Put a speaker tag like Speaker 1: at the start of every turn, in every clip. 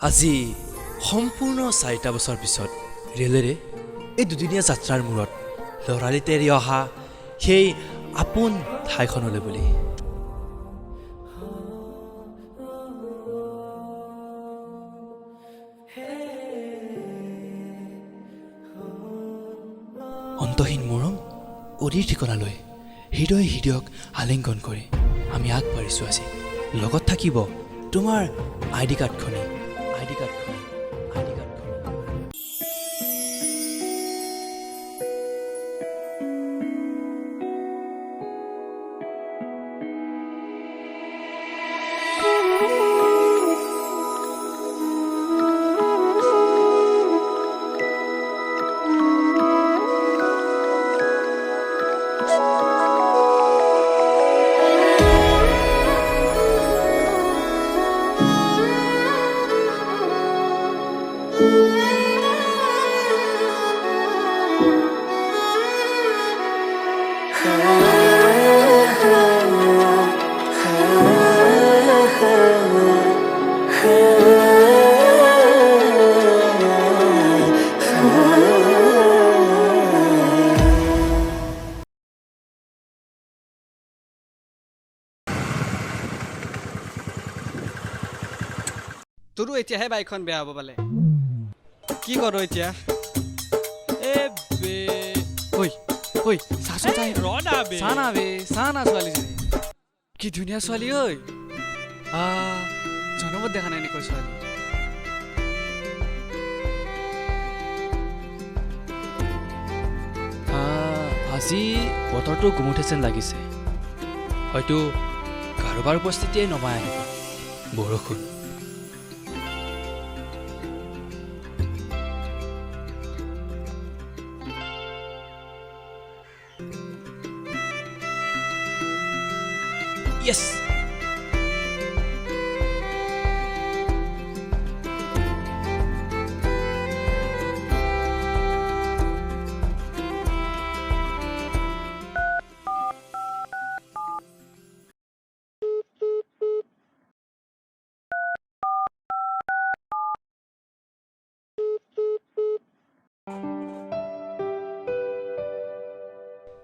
Speaker 1: আজি সম্পূৰ্ণ 4টা বছৰ পিছত ৰেলেৰে এই দুদিনীয়া যাত্ৰাৰ মূৰত লৰালিতে এৰি অহা সেই আপোন ঠাইখনলৈ বুলি অন্তহীন মৰম অধিৰ ঠিকনালৈ হৃদয় হৃদয়ক আলিংগন কৰি আমি আগবাঢ়িছোঁ আজি লগত থাকিব তোমাৰ আইডি কাৰ্ডখনি
Speaker 2: তোৰো এতিয়াহে বাইকখন বেয়া হ'ব পালে কি কৰ এতিয়া এ বে ঐ চাচোন চাই ৰডা বে চানা ছোৱালীজনী কি ধুনীয়া ছোৱালী ঐ জনমত দেখা নাই এনেকৈ ছোৱালী
Speaker 1: আজি বতৰটো গুমুঠে যেন লাগিছে হয়তো কাৰোবাৰ উপস্থিতিয়ে নমাই আহিব বৰষুণ Yes.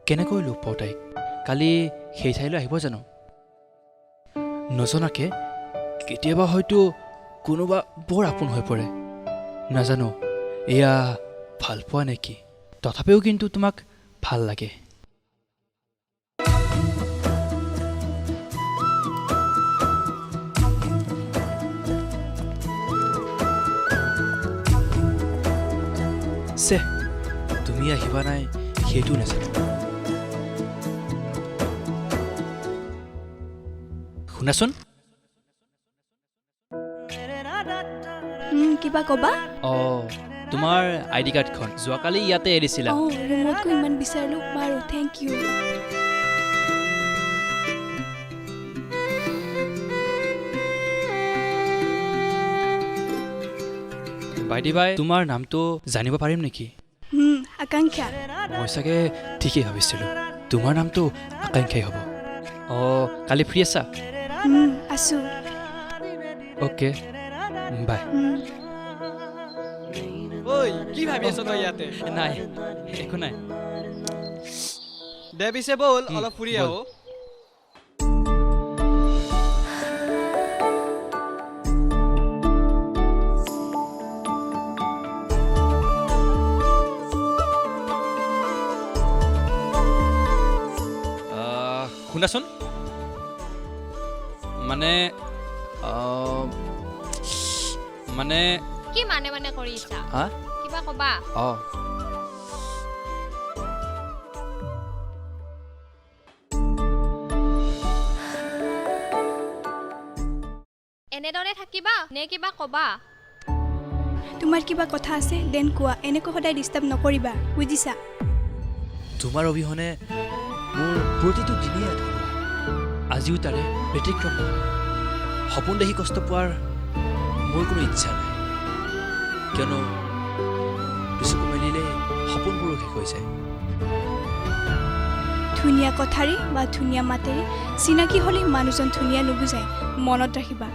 Speaker 1: কেনেকৈ লগ পাওঁ তাইক কালি সেই ঠাইলৈ আহিব জানো নজনাকে কেতিয়াবা হয়তো কোনোবা বৰ আপোন হৈ পৰে নাজানো এয়া ভাল পোৱা নেকি তথাপিও কিন্তু তোমাক ভাল লাগে সে তুমি আহিবা নাই সেইটো নাজানো শুনাচোন
Speaker 3: কিবা কবা
Speaker 1: তোমাৰ আইডি কাৰ্ডখন যোৱাকালি ইয়াতে এৰিছিলা
Speaker 3: ৰুমতকৈ ইমান বিচাৰিলো বাৰু থেংক ইউ
Speaker 1: বাইদি বাই তোমাৰ নামটো জানিব পাৰিম নেকি
Speaker 3: আকাংক্ষা
Speaker 1: মই চাগে ঠিকেই ভাবিছিলোঁ তোমাৰ নামটো আকাংক্ষাই হ'ব কালি ফ্ৰী আছা
Speaker 3: আছো
Speaker 1: অ'কে বাই
Speaker 2: ঐ কি ভাবি আছ তই ইয়াতে
Speaker 1: নাই একো নাই
Speaker 2: দে পিছে বল অলপ ফুৰি আহো
Speaker 1: শুনাচোন মানে
Speaker 4: কি মানে কৰিছা কিবা কবা এনেদৰে থাকিবা নে কিবা কবা
Speaker 3: তোমাৰ কিবা কথা আছে দেন কোৱা এনেকৈ সদায় ডিষ্টাৰ্ব নকৰিবা বুজিছা
Speaker 1: তোমাৰ অবিহনে মোৰ প্ৰতিটো দিনেই আধৰুৱা আজিও তাৰে ব্যতিক্ৰম সপোন দেখি কষ্ট পোৱাৰ মোৰ কোনো ইচ্ছা নাই কিয়নো দুচকু মেলিলে সপোনবোৰো শেষ হৈ যায়
Speaker 3: ধুনীয়া কথাৰে বা ধুনীয়া মাতেৰে চিনাকি হ'লে মানুহজন ধুনীয়া নুবুজায় মনত ৰাখিবা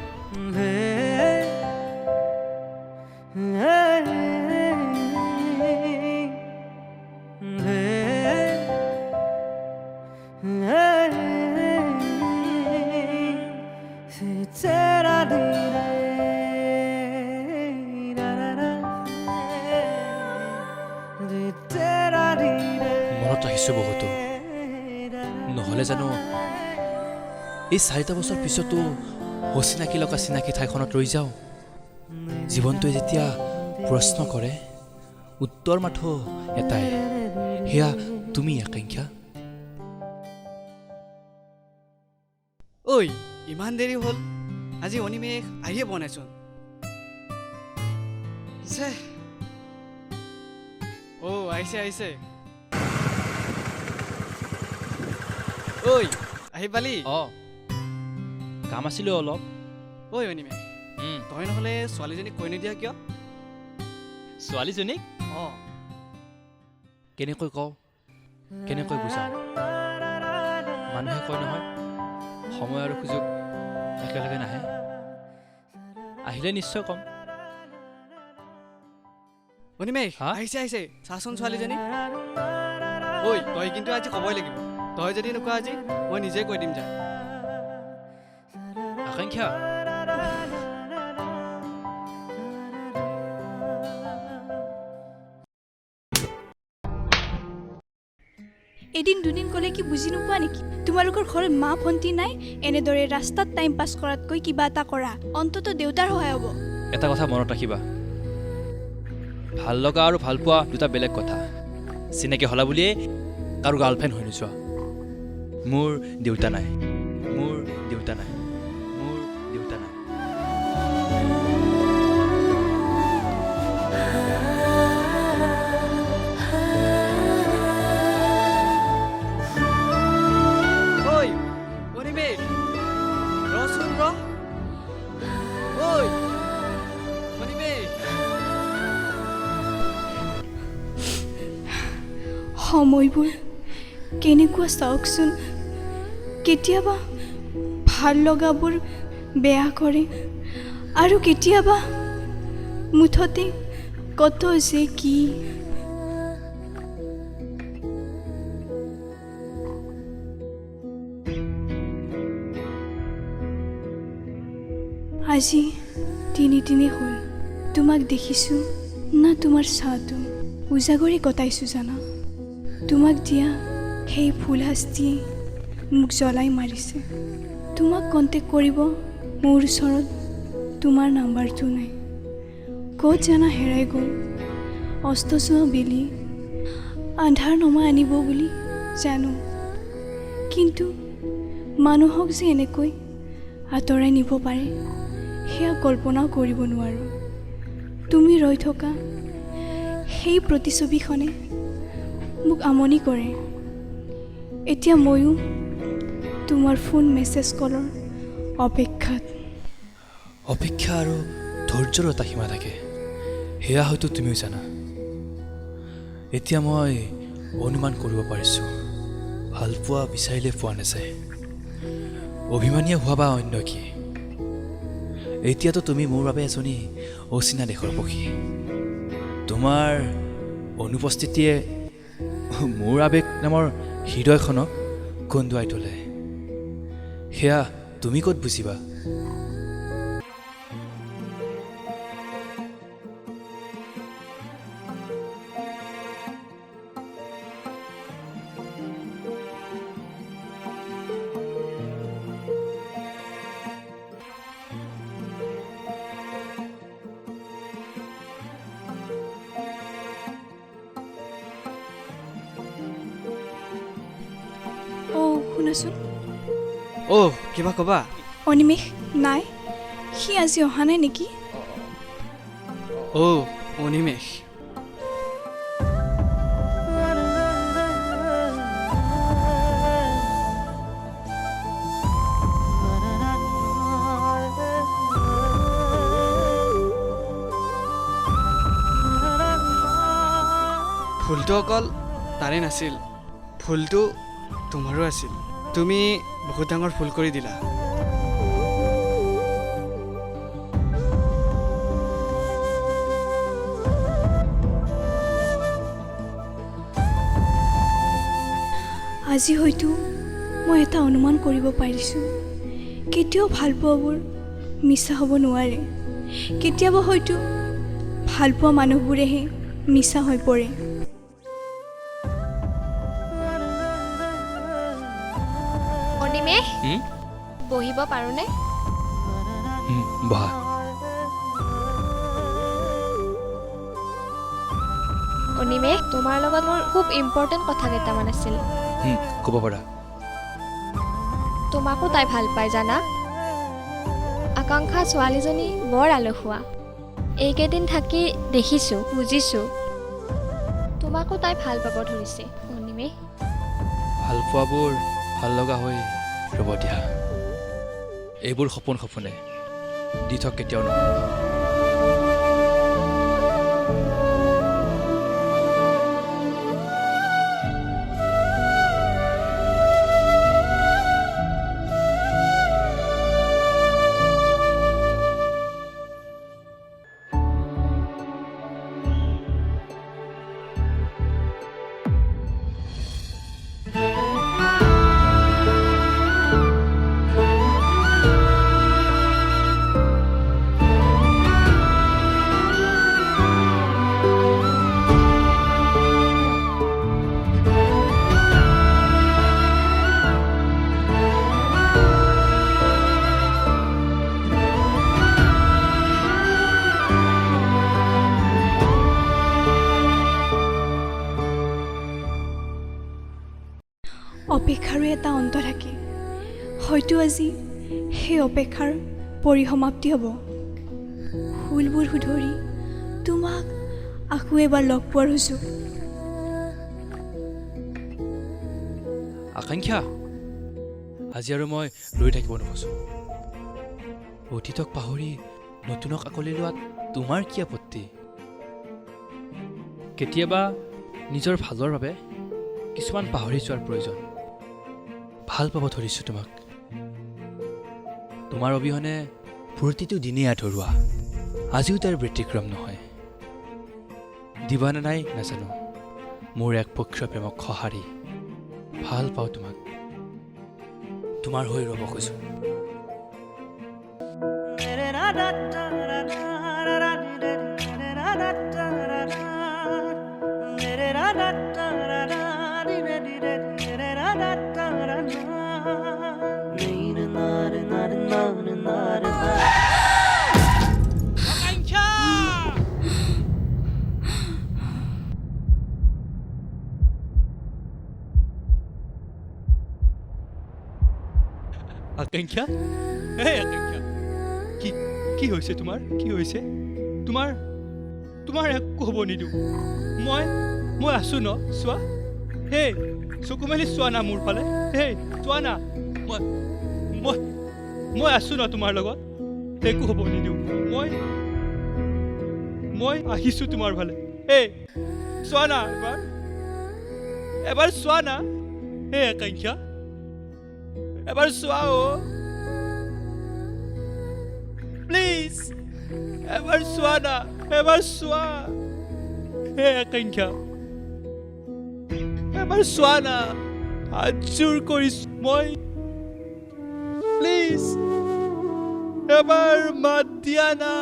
Speaker 1: মনত ৰাখিছোঁ বহুতো নহ'লে জানো এই 4টা বছৰ পিছতো অচিনাকি লগা চিনাকি ঠাইখনত ৰৈ যাওঁ জীৱনটোৱে যেতিয়া প্ৰশ্ন কৰে উত্তৰ মাথো এটাই সেয়া তুমি আকাংক্ষা
Speaker 2: ঐ ইমান দেৰি হ'ল আজি অনিমেষ আহিয়ে বনাইচোন আহিছে ঐ আহি পালি
Speaker 1: কাম আছিলে অলপ
Speaker 2: ঐ অনিমেষ তই নহ'লে ছোৱালীজনীক কৈ নিদিয়া কিয়
Speaker 1: ছোৱালীজনীক কেনেকৈ কওঁ কেনেকৈ বুজাওঁ মানুহে কয় নহয় সময় আৰু সুযোগ একেলগে নাহে আহিলে নিশ্চয় ক'ম
Speaker 2: অনিমেষ আহিছে চাচোন ছোৱালীজনী ঐ তই কিন্তু আজি ক'বই লাগিব তই যদি নোকোৱা আজি মই নিজে কৈ দিম যা
Speaker 1: আকাংক্ষা
Speaker 3: এদিন দুদিন ক'লে কি বুজি নোপোৱা নেকি তোমালোকৰ ঘৰত মা ভণ্টি নাই এনেদৰে ৰাস্তাত টাইম পাছ কৰাতকৈ কিবা এটা কৰা অন্ততঃ দেউতাৰ সহায় হ'ব
Speaker 1: এটা কথা মনত ৰাখিবা ভাল লগা আৰু ভাল পোৱা দুটা বেলেগ কথা চিনাকি হ'লা বুলিয়ে কাৰো গাৰ্লফ্ৰেণ্ড হৈ নোযোৱা মোৰ দেউতা নাই
Speaker 3: সময়বোৰ কেনেকুৱা চাওকচোন কেতিয়াবা ভাল লগাবোৰ বেয়া কৰে আৰু কেতিয়াবা মুঠতে কত যে কি আজি তিনি হ'ল তোমাক দেখিছোঁ না তোমাৰ চাহটো উজাগৰি কটাইছোঁ জানা তোমাক দিয়া সেই ফুল হাস্তিয়ে মোক জ্বলাই মাৰিছে তোমাক কণ্টেক্ট কৰিব মোৰ ওচৰত তোমাৰ নাম্বাৰটো নাই ক'ত জানা হেৰাই গ'ল অস্তচোৱা বেলি আন্ধাৰ নমা আনিব বুলি জানো কিন্তু মানুহক যে এনেকৈ আঁতৰাই নিব পাৰে সেয়া কল্পনাও কৰিব নোৱাৰোঁ তুমি ৰৈ থকা সেই প্ৰতিছবিখনে মোক আমনি কৰে এতিয়া ময়ো তোমাৰ ফোন মেছেজ কলৰ
Speaker 1: অপেক্ষা আৰু ধৈৰ্যৰ এটা সীমা থাকে সেয়া হয়তো তুমিও জানা এতিয়া মই অনুমান কৰিব পাৰিছোঁ ভালপোৱা বিচাৰিলে পোৱা নাযায় অভিমানীয়ে হোৱা বা অন্য কি এতিয়াতো তুমি মোৰ বাবে এজনী অচিনা দেশৰ পক্ষী তোমাৰ অনুপস্থিতিয়ে মোৰ আৱেগ নামৰ হৃদয়খনক কন্দুৱাই তোলে সেয়া তুমি ক'ত বুজিবা
Speaker 3: শুনাচোন
Speaker 2: কিবা ক'বা
Speaker 3: অনিমেষ নাই সি আজি অহা নাই নেকি
Speaker 2: অনিমেষ ফুলটো অকল তাৰে নাছিল ফুলটো তোমাৰো আছিল তুমি বহুত ডাঙৰ ফুল কৰি দিলা
Speaker 3: আজি হয়তো মই এটা অনুমান কৰিব পাৰিছোঁ কেতিয়াও ভালপোৱাবোৰ মিছা হ'ব নোৱাৰে কেতিয়াবা হয়তো ভালপোৱা মানুহবোৰেহে মিছা হৈ পৰে
Speaker 4: অনিমে বহিব পাৰোনে
Speaker 1: বহা
Speaker 4: অনিমে তোমাৰ লগত মোৰ খুব ইম্পৰ্টেণ্ট কথা কেইটামান আছিল
Speaker 1: ক'ব পাৰা
Speaker 4: তোমাকো তাই ভাল পায় জানা আকাংক্ষা ছোৱালীজনী বৰ আলসুৱা এইকেইদিন থাকি দেখিছোঁ বুজিছোঁ তোমাকো তাই ভাল পাব ধৰিছে অনিমে
Speaker 1: ভাল পোৱাবোৰ ভাল লগা হৈ ৰ'ব দিয়া এইবোৰ সপোনে দি থক কেতিয়াও নহয়
Speaker 3: অপেক্ষাৰো এটা অন্ত থাকে হয়তো আজি সেই অপেক্ষাৰ পৰিসমাপ্তি হ'ব ফুলবোৰ শুধৰি তোমাক আকৌ এবাৰ লগ পোৱাৰ সুযোগ
Speaker 1: আকাংক্ষা আজি আৰু মই ৰৈ থাকিব নোখোজোঁ অতীতক পাহৰি নতুনক আকলি লোৱাত তোমাৰ কি আপত্তি কেতিয়াবা নিজৰ ভালৰ বাবে কিছুমান পাহৰি যোৱাৰ প্ৰয়োজন ভাল পাব ধৰিছোঁ তোমাক তোমাৰ অবিহনে প্ৰতিটো দিনেই আধৰুৱা আজিও তাৰ ব্যতিক্ৰম নহয় দিবানে নাই নাজানো মোৰ এক পক্ষীয় প্ৰেমক সঁহাৰি ভাল পাওঁ তোমাক তোমাৰ হৈ ৰ'ব খোজোঁ আকাংক্ষা হে আকাংক্ষা কি হৈছে তোমাৰ কি হৈছে তোমাৰ একো হ'ব নিদিওঁ মই আছোঁ ন চোৱা হে চকু মেলি চোৱা না মোৰ ফালে হে চোৱা না মই আছোঁ ন তোমাৰ লগত একো হ'ব নিদিওঁ মই আহিছোঁ তোমাৰ ফালে হে চোৱা না এবাৰ চোৱা না হে আকাংক্ষা এবাৰ চোৱা প্লিজ এবাৰ চোৱা না এবাৰ চোৱা হে আকাংক্ষা এবাৰ চোৱা না হাত জোৰ কৰিছোঁ মই প্লিজ এবাৰ মাত দিয়া না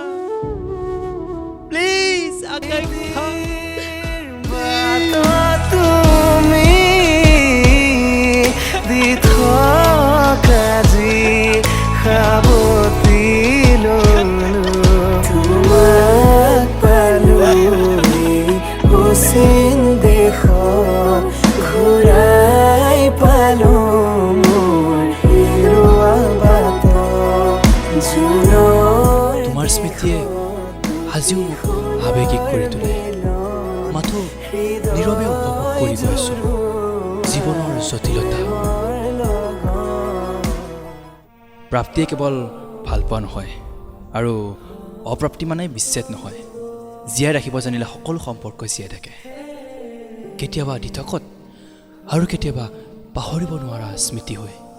Speaker 1: প্লিজ আকাংক্ষা
Speaker 5: তুমি দি কাজি সাৱতি ললো তোমাক পালোহি হুচেন দেশ ঘূৰাই পালো মোৰ হেৰুৱা বাট
Speaker 1: তোমাৰ স্মৃতিয়ে আজিও মোক আৱেগিক কৰি তোলে মাথো নীৰৱে উপভোগ কৰি গৈছোঁ জীৱনৰ জটিলতা প্ৰাপ্তিয়ে কেৱল ভাল পোৱা নহয় আৰু অপ্ৰাপ্তি মানে বিচ্ছেদ নহয় জীয়াই ৰাখিব জানিলে সকলো সম্পৰ্ক জীয়াই থাকে কেতিয়াবা দিঠকত আৰু কেতিয়াবা পাহৰিব নোৱাৰা স্মৃতি হয়